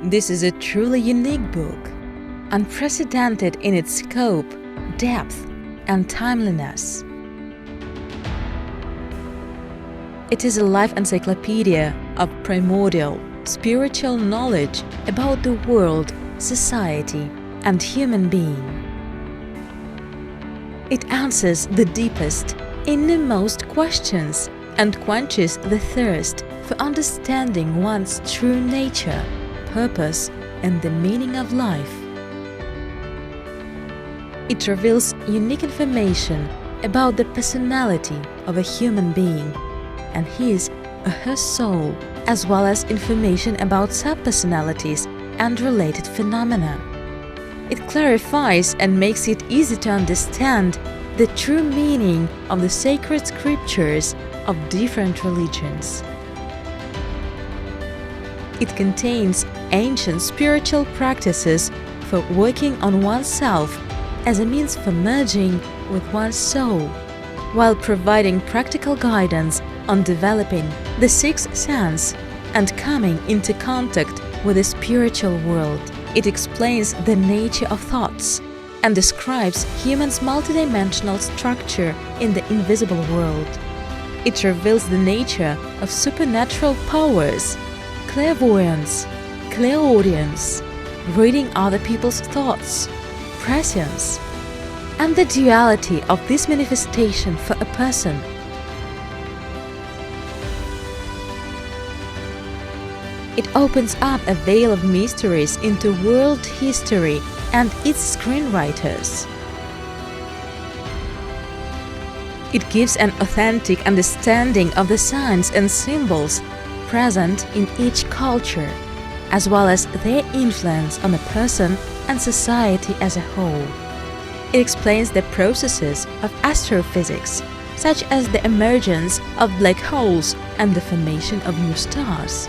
This is a truly unique book, unprecedented in its scope, depth, and timeliness. It is a life encyclopedia of primordial, spiritual knowledge about the world, society, and human being. It answers the deepest, innermost questions and quenches the thirst for understanding one's true nature, purpose, and the meaning of life. It reveals unique information about the personality of a human being and his or her soul, as well as information about subpersonalities and related phenomena. It clarifies and makes it easy to understand the true meaning of the sacred scriptures of different religions. It contains ancient spiritual practices for working on oneself as a means for merging with one's soul, while providing practical guidance on developing the sixth sense and coming into contact with the spiritual world. It explains the nature of thoughts and describes humans' multidimensional structure in the invisible world. It reveals the nature of supernatural powers, clairvoyance, clairaudience, reading other people's thoughts, prescience, and the duality of this manifestation for a person. It opens up a veil of mysteries into world history and its screenwriters. It gives an authentic understanding of the signs and symbols present in each culture, as well as their influence on a person and society as a whole. It explains the processes of astrophysics, such as the emergence of black holes and the formation of new stars.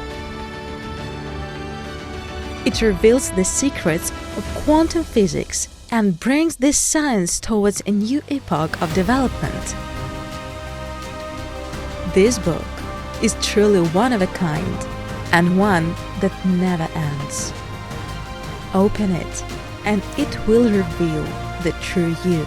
It reveals the secrets of quantum physics and brings this science towards a new epoch of development. This book is truly one of a kind and one that never ends. Open it and it will reveal the true you.